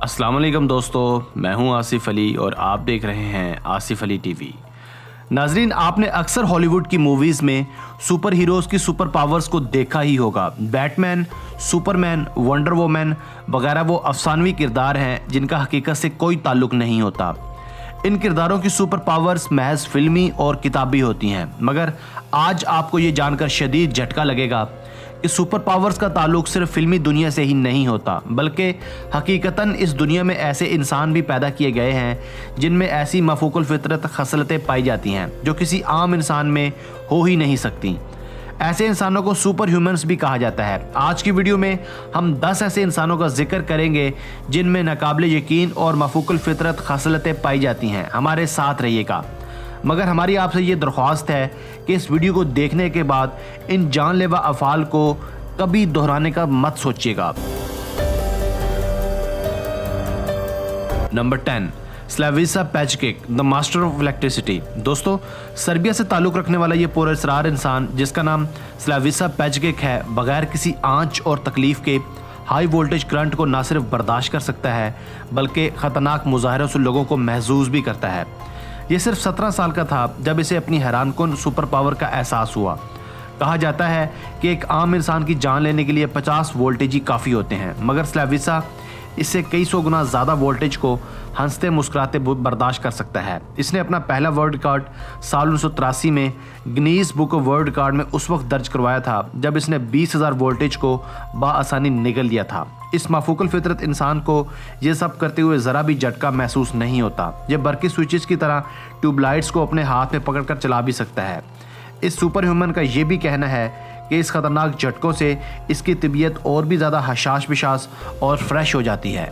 अस्सलाम वालेकुम दोस्तों, मैं हूं आसिफ अली और आप देख रहे हैं आसिफ अली टीवी। नाजरीन, आपने अक्सर हॉलीवुड की मूवीज़ में सुपर हीरोज़ की सुपर पावर्स को देखा ही होगा। बैटमैन, सुपरमैन, वंडर वुमन वगैरह वो अफसानवी किरदार हैं जिनका हकीकत से कोई ताल्लुक नहीं होता। इन किरदारों की सुपर पावर्स महज फिल्मी और किताबी होती हैं। मगर आज आपको ये जानकर शदीद झटका लगेगा कि सुपर पावर्स का ताल्लुक सिर्फ फिल्मी दुनिया से ही नहीं होता, बल्कि हकीकतन इस दुनिया में ऐसे इंसान भी पैदा किए गए हैं जिनमें ऐसी मफूकुल फितरत खसलतें पाई जाती हैं जो किसी आम इंसान में हो ही नहीं सकती। ऐसे इंसानों को सुपर ह्यूमंस भी कहा जाता है। आज की वीडियो में हम 10 ऐसे इंसानों का जिक्र करेंगे जिनमें नाकाबिल यकीन और मफूकुल फितरत खसलतें पाई जाती हैं। हमारे साथ रहिएगा। मगर हमारी आपसे ये दरख्वास्त है कि इस वीडियो को देखने के बाद इन जानलेवा अफ़ाल को कभी दोहराने का मत सोचिएगा। Number 10, Slavisa Pajkic, the master of electricity. दोस्तों, सर्बिया से ताल्लुक़ रखने वाला ये पुरअसरार इंसान जिसका नाम स्लाविसा पेचकिक है, बगैर किसी आंच और तकलीफ़ के हाई वोल्टेज करंट को न सिर्फ बर्दाश्त कर सकता है बल्कि ख़तरनाक मुजाहरों से लोगों को महसूस भी करता है। ये सिर्फ 17 साल का था जब इसे अपनी हैरानकुन सुपर पावर का एहसास हुआ। कहा जाता है कि एक आम इंसान की जान लेने के लिए 50 वोल्टेज ही काफ़ी होते हैं, मगर स्लाविसा इससे कई सौ गुना ज़्यादा वोल्टेज को हंसते मुस्कुराते बर्दाश्त कर सकता है। इसने अपना पहला वर्ल्ड रिकॉर्ड साल 1983 में Guinness book of world record में उस वक्त दर्ज करवाया था जब इसने 20,000 वोल्टेज को बाआसानी निगल लिया था। इस माफूकुल फितरत इंसान को ये सब करते हुए ज़रा भी झटका महसूस नहीं होता। ये बरकी स्विचेस की तरह ट्यूबलाइट्स को अपने हाथ में पकड़कर चला भी सकता है। इस सुपर ह्यूमन का ये भी कहना है कि इस खतरनाक झटकों से इसकी तबीयत और भी ज़्यादा हशाश बिशाश और फ्रेश हो जाती है।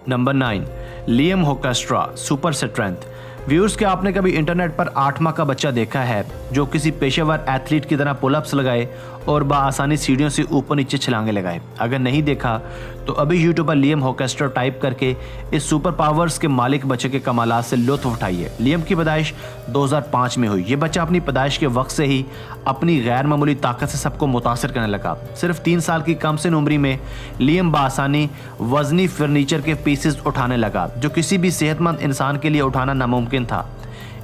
Number 9, Liam Hoekstra, super strength. Viewers, क्या आपने कभी इंटरनेट पर 8 माह का बच्चा देखा है जो किसी पेशेवर एथलीट की तरह पुलअप्स लगाए और बाआसानी सीढ़ियों से ऊपर नीचे छलांगे लगाए? अगर नहीं देखा तो अभी यूट्यूब पर लियम होकेस्ट्रा टाइप करके इस सुपर पावर्स के मालिक बच्चे के कमालात से लुत्फ उठाइए। लियम की पैदाइश 2005 में हुई। ये बच्चा अपनी पैदाइश के वक्त से ही अपनी गैर मामूली ताकत से सबको मुतासिर करने लगा। सिर्फ 3 साल की कम से उम्री में लियम बाआसानी वजनी फर्नीचर के पीसेस उठाने लगा जो किसी भी सेहतमंद इंसान के लिए उठाना नामुमकिन था।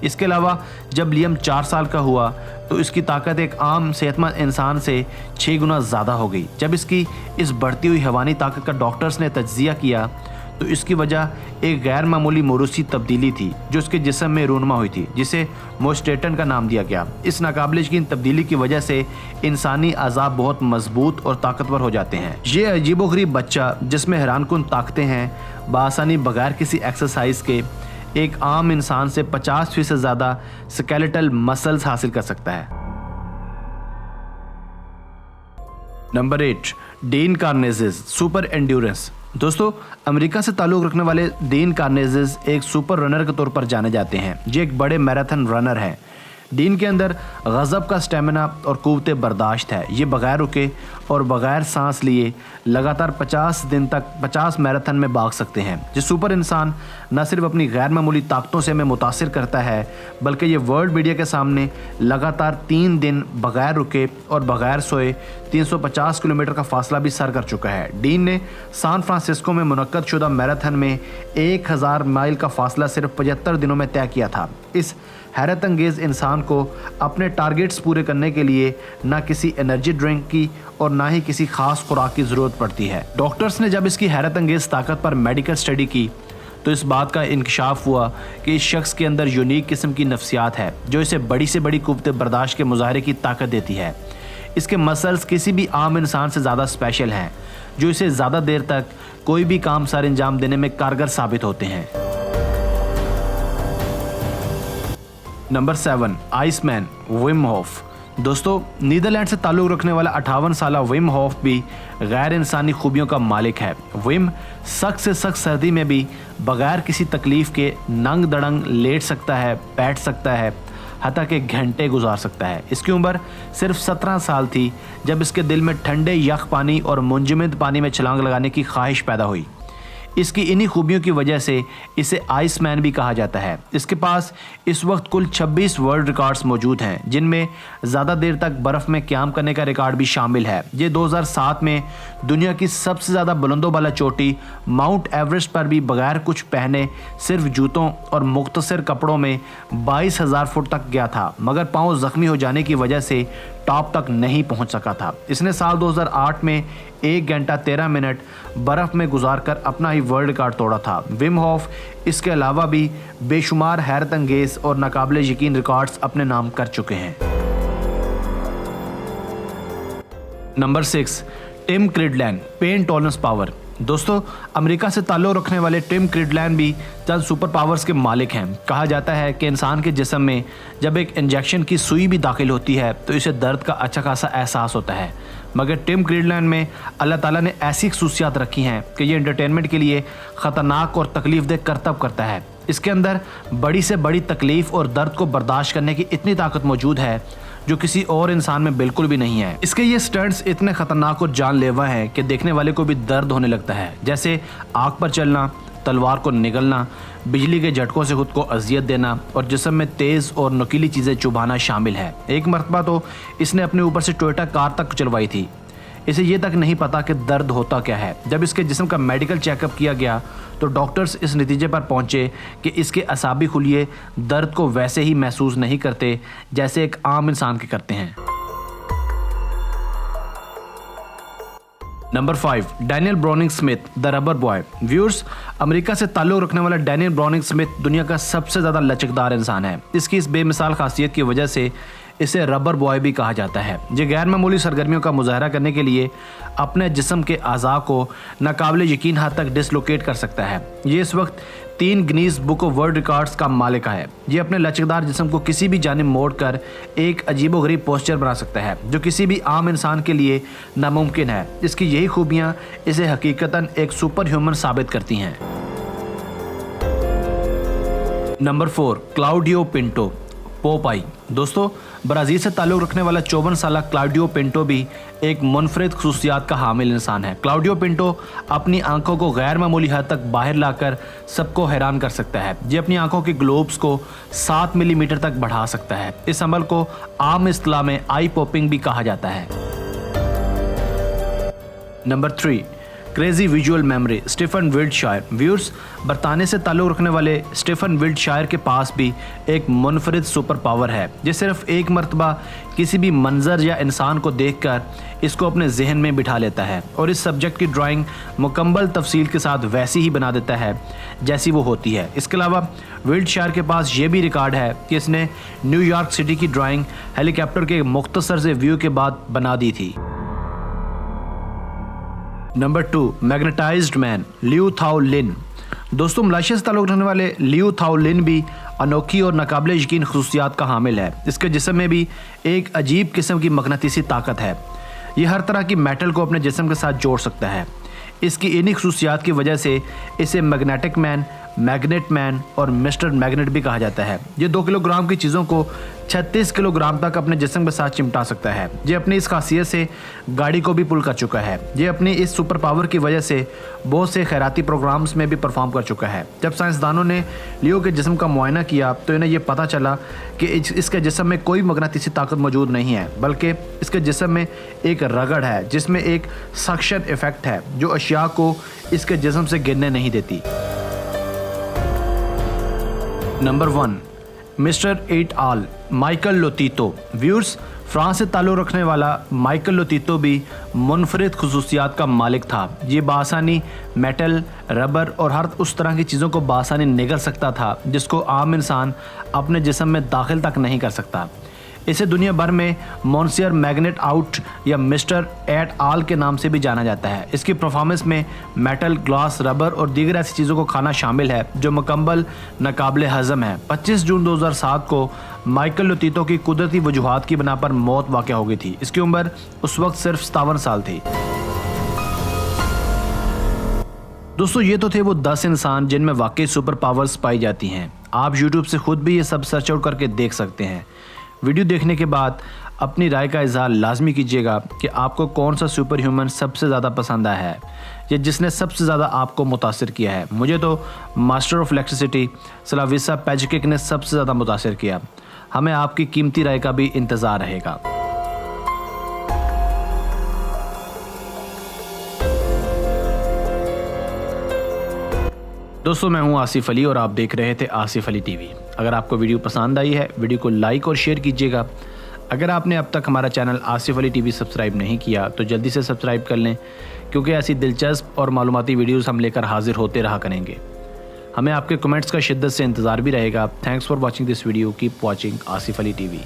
इसके अलावा जब लियम 4 साल का हुआ तो इसकी ताकत एक आम सेहतमंद इंसान से 6 गुना ज़्यादा हो गई। जब इसकी इस बढ़ती हुई हैवानी ताकत का डॉक्टर्स ने तज्जिया किया तो इसकी वजह एक गैर मामूली मोरूसी तब्दीली थी जो उसके जिस्म में रूनमा हुई थी, जिसे मोस्टेटन का नाम दिया गया। इस नाकाबिल यकीन तब्दीली की वजह से इंसानी अज़ाब बहुत मजबूत और ताकतवर हो जाते हैं। ये अजीबोगरीब बच्चा जिसमें हैरानकुन ताकतें हैं, बाआसानी बगैर किसी एक्सरसाइज के एक आम इंसान से 50% ज़्यादा स्केलेटल मसल्स हासिल कर सकता है। Number 8, Dean Karnazes, super endurance. दोस्तों, अमेरिका से ताल्लुक़ रखने वाले डीन कार्नेज़ एक सुपर रनर के तौर पर जाने जाते हैं। ये एक बड़े मैराथन रनर हैं। डीन के अंदर गज़ब का स्टेमिना और क़ुव्वत बर्दाश्त है। ये बग़ैर रुके और बग़ैर सांस लिए लगातार 50 दिन तक 50 मैराथन में भाग सकते हैं। ये सुपर इंसान न सिर्फ अपनी गैर मामूली ताकतों से हमें मुतासिर करता है बल्कि ये वर्ल्ड मीडिया के सामने लगातार 3 दिन बग़ैर रुके और बग़ैर सोए 350 किलोमीटर का फासला भी सर कर चुका है। डीन ने सैन फ्रांसिस्को में मुनक्कद शुदा मैराथन में 1000 माइल का फासला सिर्फ 75 दिनों में तय किया था। इस हैरत अंगेज़ इंसान को अपने टारगेट्स पूरे करने के लिए ना किसी एनर्जी ड्रिंक की और ना ही किसी खास खुराक की ज़रूरत पड़ती है। डॉक्टर्स ने जब इसकी हैरत अंगेज़ ताकत पर मेडिकल स्टडी की तो इस बात का इंकशाफ हुआ कि इस शख्स के अंदर यूनिक किस्म की नफ्सियात है जो इसे बड़ी से बड़ी क़ुव्वत बर्दाश्त के मुजाहरे की ताकत देती है। इसके मसल्स किसी भी आम इंसान से ज़्यादा स्पेशल हैं जो इसे ज़्यादा देर तक कोई भी काम सर अंजाम देने में कारगर साबित होते हैं। Number 7, Iceman, Vim Hoff. दोस्तों, नीदरलैंड से ताल्लुक़ रखने वाला 58 साला विम होफ भी गैर इंसानी खूबियों का मालिक है। विम सख्त से सख्त सर्दी में भी बगैर किसी तकलीफ़ के नंग दड़ंग लेट सकता है, बैठ सकता है, हत्ता के घंटे गुजार सकता है। इसकी उम्र सिर्फ 17 साल थी जब इसके दिल में ठंडे यख पानी और मुंजमद पानी में छलांग लगाने की ख्वाहिश पैदा हुई। इसकी इन्हीं खूबियों की वजह से इसे आइस मैन भी कहा जाता है। इसके पास इस वक्त कुल 26 वर्ल्ड रिकॉर्ड्स मौजूद हैं, जिनमें ज़्यादा देर तक बर्फ़ में क़याम करने का रिकॉर्ड भी शामिल है। ये 2007 में दुनिया की सबसे ज़्यादा बुलंदों वाला चोटी माउंट एवरेस्ट पर भी बगैर कुछ पहने सिर्फ जूतों और मुख्तसर कपड़ों में 22,000 फुट तक गया था, मगर पाँव ज़ख्मी हो जाने की वजह से टॉप तक नहीं पहुंच सका था। इसने साल 2008 में 1 घंटा 13 मिनट बर्फ़ में गुजारकर अपना ही वर्ल्ड रिकॉर्ड तोड़ा था। विम होफ इसके अलावा भी बेशुमार हैरत अंगेज़ और नाकाबिले यकीन रिकॉर्ड्स अपने नाम कर चुके हैं। Number 6, Tim Cridland, pain tolerance power. दोस्तों, अमेरिका से ताल्लुक़ रखने वाले टिम क्रिडलैंड भी चंद सुपर पावर्स के मालिक हैं। कहा जाता है कि इंसान के जिस्म में जब एक इंजेक्शन की सुई भी दाखिल होती है तो इसे दर्द का अच्छा खासा एहसास होता है, मगर टिम क्रिडलैंड में अल्लाह ताला ने ऐसी खसूसियात रखी हैं कि ये एंटरटेनमेंट के लिए ख़तरनाक और तकलीफ दह करतब करता है। इसके अंदर बड़ी से बड़ी तकलीफ और दर्द को बर्दाश्त करने की इतनी ताकत मौजूद है जो किसी और इंसान में बिल्कुल भी नहीं है। इसके ये स्टंट्स इतने खतरनाक और जानलेवा हैं कि देखने वाले को भी दर्द होने लगता है, जैसे आग पर चलना, तलवार को निगलना, बिजली के झटकों से खुद को अजियत देना और जिस्म में तेज़ और नुकीली चीज़ें चुभाना शामिल है। एक मरतबा तो इसने अपने ऊपर से टोयोटा कार तक चलवाई थी। इसे ये तक नहीं पता कि दर्द होता क्या है। जब इसके जिस्म का मेडिकल चेकअप किया गया तो डॉक्टर्स इस नतीजे पर पहुंचे कि इसके असाबी खुलिये दर्द को वैसे ही महसूस नहीं करते जैसे एक आम इंसान के करते हैं। Number 5, Daniel browning Smith, the rubber boy. Viewers, America से ताल्लुक़ रखने वाला डैनियल ब्राउनिंग स्मिथ दुनिया का सबसे ज़्यादा लचकदार इंसान है। इसकी इस बेमिसाल खासियत की वजह से इसे रबर बॉय भी कहा जाता है। ये गैर मामूली सरगर्मियों का मुजाहरा करने के लिए अपने जिस्म के अज़ा को नाकाबिले यकीन हद तक डिसलोकेट कर सकता है। ये इस वक्त 3 Guinness book of world records का मालिक है। ये अपने लचकदार जिस्म को किसी भी जानिब मोड़ कर एक अजीबोगरीब पोस्चर बना सकता है जो किसी भी आम इंसान के लिए नामुमकिन है। इसकी यही खूबियाँ इसे हकीकतन एक सुपर ह्यूमन साबित करती हैं। Number 4, Claudio Pinto, Popeye. दोस्तों, ब्राज़ील से ताल्लुक़ रखने वाला 54 साला क्लाउडियो पिंटो भी एक मुनफरिद खसूसियात का हामिल इंसान है। क्लाउडियो पिंटो अपनी आंखों को गैर मामूली हद तक बाहर लाकर सबको हैरान कर सकता है। ये अपनी आंखों के ग्लोब्स को 7 मिलीमीटर तक बढ़ा सकता है। इस अमल को आम इस्तिलाह में आई पॉपिंग भी कहा जाता है। Number 3, crazy visual memory, Stephen Wiltshire. Viewers, बरतानिया से ताल्लुक़ रखने वाले स्टीफन विल्डशायर के पास भी एक मुनफरिद सुपर पावर है। ये सिर्फ एक मरतबा किसी भी मंजर या इंसान को देखकर इसको अपने जहन में बिठा लेता है और इस सब्जेक्ट की ड्राइंग मुकम्मल तफसील के साथ वैसी ही बना देता है जैसी वो होती है। इसके अलावा विल्डशायर के पास ये भी रिकॉर्ड है कि इसने न्यूयॉर्क सिटी की ड्राइंग हेलीकॉप्टर के मुख्तसर से व्यू के बाद बना दी थी। नंबर 2, मैग्नेटाइज्ड मैन, लियू थाओ लिन। दोस्तों, मलेशिया से ताल्लुक़ रखने वाले लियू थाओ लिन भी अनोखी और नाकाबिले यकीन खसूसियात का हामिल है। इसके जिस्म में भी एक अजीब किस्म की मगनातीसी ताकत है। ये हर तरह की मेटल को अपने जिस्म के साथ जोड़ सकता है। इसकी इन्हीं खसूसियात की वजह से इसे मैग्नेटिक मैन, मैग्नेट मैन और मिस्टर मैग्नेट भी कहा जाता है। ये 2 किलोग्राम की चीज़ों को 36 किलोग्राम तक अपने जिस्म के साथ चिमटा सकता है। ये अपनी इस खासियत से गाड़ी को भी पुल कर चुका है। ये अपनी इस सुपर पावर की वजह से बहुत से खैराती प्रोग्राम्स में भी परफॉर्म कर चुका है। जब साइंसदानों ने लियो के जिस्म का मुआयना किया तो इन्हें ये पता चला कि इसके जिस्म में कोई मगनातीसी ताकत मौजूद नहीं है, बल्कि इसके जिस्म में एक रगड़ है जिसमें एक सक्शन इफेक्ट है जो अशिया को इसके जिस्म से गिरने नहीं देती। नंबर 1, मिस्टर एट आल, माइकल लोतीतो। व्यूअर्स, फ्रांस से ताल्लुक़ रखने वाला माइकल लोतीतो भी मुनफरिद खसूसियात का मालिक था। ये बासानी मेटल, रबर और हर उस तरह की चीज़ों को बासानी निगल सकता था जिसको आम इंसान अपने जिस्म में दाखिल तक नहीं कर सकता। इसे दुनिया भर में मॉन्सियर मैग्नेट आउट या मिस्टर एट आल के नाम से भी जाना जाता है। इसकी परफॉर्मेंस में मेटल, ग्लास, रबर और दीगर ऐसी चीज़ों को खाना शामिल है जो मुकम्मल नाकाबिले हज़म है। 25 जून 2007 को माइकल लोतीतो की कुदरती वजूहात की बिना पर मौत वाक़या हो गई थी। इसकी उम्र उस वक्त सिर्फ 57 साल थी। दोस्तों, ये तो थे वो 10 इंसान जिनमें वाकई सुपर पावर्स पाई जाती हैं। आप YouTube से खुद भी ये सब सर्च आउट करके देख सकते हैं। वीडियो देखने के बाद اپنی رائے کا اظہار لازمی کیجیے گا کہ آپ کو کون سا سپر ہیومن سب سے زیادہ پسند آیا ہے یا جس نے سب سے زیادہ آپ کو متاثر کیا ہے۔ مجھے تو ماسٹر آف الیکٹریسٹی سلاویسا پیجکک نے سب سے زیادہ متاثر کیا۔ ہمیں آپ کی قیمتی رائے کا بھی انتظار رہے گا۔ دوستو میں ہوں آصف علی اور آپ دیکھ رہے تھے آصف علی ٹی وی۔ اگر آپ کو ویڈیو پسند آئی ہے ویڈیو کو لائک اور شیئر کیجیے گا۔ اگر آپ نے اب تک ہمارا چینل آصف علی ٹی وی سبسکرائب نہیں کیا تو جلدی سے سبسکرائب کر لیں، کیونکہ ایسی دلچسپ اور معلوماتی ویڈیوز ہم لے کر حاضر ہوتے رہا کریں گے۔ ہمیں آپ کے کمنٹس کا شدت سے انتظار بھی رہے گا۔ Thanks for watching this video, keep watching Asif Ali T we.